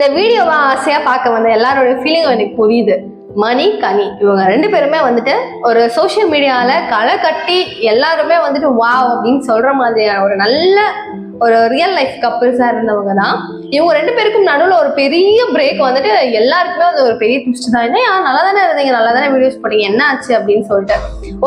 இந்த வீடியோவை ஆசையா பார்க்க வந்த எல்லாரோட ஃபீலிங்கும் எனக்கு புரியுது. மணி, கனி இவங்க ரெண்டு பேருமே வந்துட்டு ஒரு சோசியல் மீடியால களை கட்டி எல்லாருமே வந்துட்டு வாவ் அப்படின்னு சொல்ற மாதிரியான ஒரு நல்ல ஒரு ரியல் லைஃப் கப்பிள்ஸா இருந்தவங்க தான். இவங்க ரெண்டு பேருக்கும் நடுவில் ஒரு பெரிய பிரேக் வந்துட்டு எல்லாருக்குமே வந்து ஒரு பெரிய ட்விஸ்ட் தான். என்ன நல்லா தானே இருந்தீங்க, நல்லா தானே வீடியோஸ் போட்டீங்க, என்ன ஆச்சு அப்படின்னு சொல்லிட்டு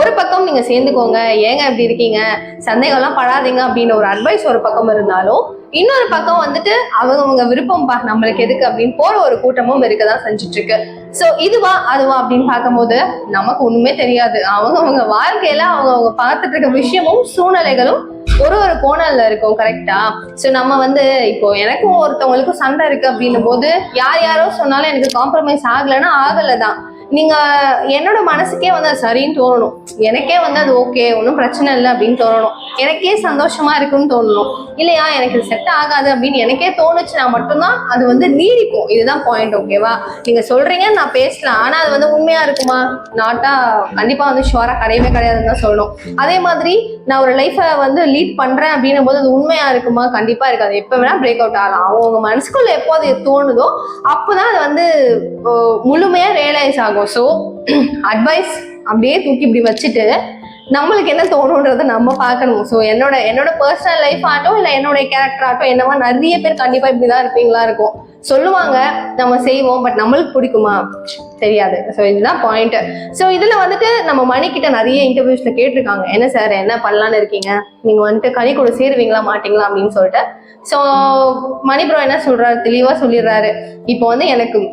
ஒரு பக்கம் நீங்க சேர்ந்துக்கோங்க, ஏங்க இப்படி இருக்கீங்க, சந்தேகம்லாம் படாதீங்க அப்படின்னு ஒரு அட்வைஸ் ஒரு பக்கம் இருந்தாலும், இன்னொரு பக்கம் வந்துட்டு அவங்க விருப்பம் நம்மளுக்கு எதுக்கு அப்படின்னு போற ஒரு கூட்டமும் இருக்கதான் செஞ்சுட்டு இருக்கு. சோ இதுவா அதுவா அப்படின்னு பார்க்கும்போது நமக்கு ஒண்ணுமே தெரியாது. அவங்க வாழ்க்கையில அவங்க பார்த்துட்டு இருக்க விஷயமும் சூழ்நிலைகளும் ஒரு கோணல்ல இருக்கும். கரெக்டா? சோ நம்ம வந்து இப்போ எனக்கும் ஒருத்தவங்களுக்கும் சண்டை இருக்கு அப்படின்னும் போது யாரோ சொன்னாலும் எனக்கு காம்ப்ரமைஸ் ஆகலைன்னா ஆகலைதான். நீங்க என்னோட மனசுக்கே வந்து அது சரின்னு தோணணும், எனக்கே வந்து அது ஓகே ஒன்றும் பிரச்சனை இல்லை அப்படின்னு தோணணும், எனக்கே சந்தோஷமா இருக்குன்னு தோணணும். இல்லையா எனக்கு இது செட் ஆகாது அப்படின்னு எனக்கே தோணுச்சுன்னா மட்டும்தான் அது வந்து நீடிக்கும். இதுதான் பாயிண்ட். ஓகேவா? நீங்க சொல்றீங்க நான் பேசலாம், ஆனா அது வந்து உண்மையா இருக்குமா? நாட்டா கண்டிப்பா வந்து ஷுவரா கிடையவே கிடையாதுன்னு தான் சொல்லணும். அதே மாதிரி நான் ஒரு லைஃபை வந்து லீட் பண்றேன் அப்படின்னும் போது அது உண்மையா இருக்குமா? கண்டிப்பா இருக்காது. எப்ப வேணா பிரேக் அவுட் ஆகலாம். அவங்க மனசுக்குள்ள எப்போ அது தோணுதோ அப்போதான் அது வந்து முழுமையா ரியலைஸ் ஆகும். ஸோ அட்வைஸ் அப்படியே தூக்கி இப்படி வச்சுட்டு நம்மளுக்கு என்ன தோணுன்றதை நம்ம பார்க்கணும். ஸோ என்னோட பர்சனல் லைஃப் ஆகட்டும் இல்லை என்னோட கேரக்டர் ஆகட்டும், என்னவா நிறைய பேர் கண்டிப்பா இப்படிதான் இருப்பீங்களா இருக்கும். சொல்லுவாங்க, நம்ம செய்வோம், பட் நம்மளுக்கு பிடிக்குமா தெரியாது. ஸோ இதுதான் பாயிண்ட். ஸோ இதுல வந்துட்டு நம்ம மணிக்கிட்ட நிறைய இன்டர்வியூஸ்ல கேட்டிருக்காங்க, என்ன சார் என்ன பண்ணலான்னு இருக்கீங்க, நீங்க வந்துட்டு கனி கூட சேருவீங்களா மாட்டீங்களா அப்படின்னு சொல்லிட்டு. ஸோ மணி ப்ரோ என்ன சொல்றாரு, தெளிவா சொல்லிடுறாரு. இப்போ வந்து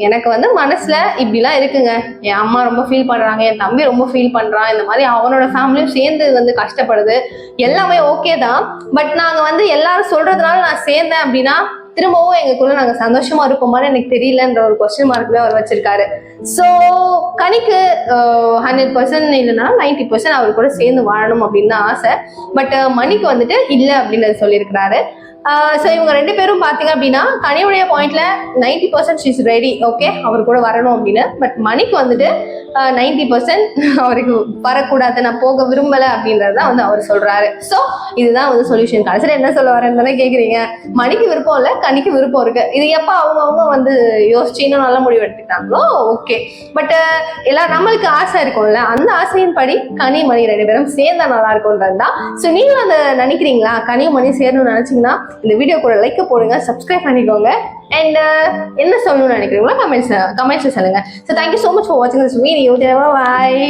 எனக்கு வந்து மனசுல இப்படிலாம் இருக்குங்க, என் அம்மா ரொம்ப ஃபீல் பண்றாங்க, என் தம்பி ரொம்ப ஃபீல் பண்றான், இந்த மாதிரி அவனோட ஃபேமிலியும் சேர்ந்து வந்து கஷ்டப்படுது, எல்லாமே ஓகே தான். பட் நாங்க வந்து எல்லாரும் சொல்றதுனால நான் சேர்ந்தேன் அப்படின்னா திரும்பவும் எங்களுக்குள்ள நாங்க சந்தோஷமா இருப்போமான்னு எனக்கு தெரியலன்ற ஒரு கொஸ்டின் மார்க்ல அவர் வச்சிருக்காரு. ஸோ கனிக்கு 100% இல்லைன்னா 90% அவர் கூட சேர்ந்து வாழணும் அப்படின்னு தான் ஆசை. பட் மணிக்கு வந்துட்டு இல்லை அப்படின்னு சொல்லியிருக்கிறாரு. ஸோ இவங்க ரெண்டு பேரும் பார்த்தீங்க அப்படின்னா கனியுடைய பாயிண்ட்ல 90% ஷீஸ் ரெடி, ஓகே அவர் கூட வரணும் அப்படின்னு. பட் மணிக்கு வந்துட்டு 90% அவருக்கு வரக்கூடாது, நான் போக விரும்பலை அப்படின்றத வந்து அவர் சொல்றாரு. ஸோ இதுதான் வந்து சொல்யூஷன். கடைசியில் என்ன சொல்ல வரேன்னு தானே கேட்குறீங்க. மணிக்கு விருப்பம் இல்லை, கனிக்கு விருப்பம் இருக்கு. இது எப்போ அவங்க வந்து யோசிச்சு இன்னும் நல்ல முடிவு எடுத்துக்கிட்டாங்களோ ஓகே. பட் எல்லாம் நம்மளுக்கு ஆசை இருக்கும்ல, அந்த ஆசையின் படி கனி மணி ரெண்டு பேரும் சேர்ந்தா நல்லா இருக்கும்ன்றது தான். ஸோ நீங்களும் அதை நினைக்கிறீங்களா? கனியும் மணி சேரணும்னு நினைச்சீங்கன்னா இந்த வீடியோ கூட லைக் போடுங்க, சப்ஸ்கிரைப் பண்ணிக்கோங்க. அண்ட் என்ன சொல்லணும்னு நினைக்கிறீங்களோ கமெண்ட்ஸ்ல சொல்லுங்க. So thank you so much for வாட்சிங் திஸ் வீடியோ. பாய்.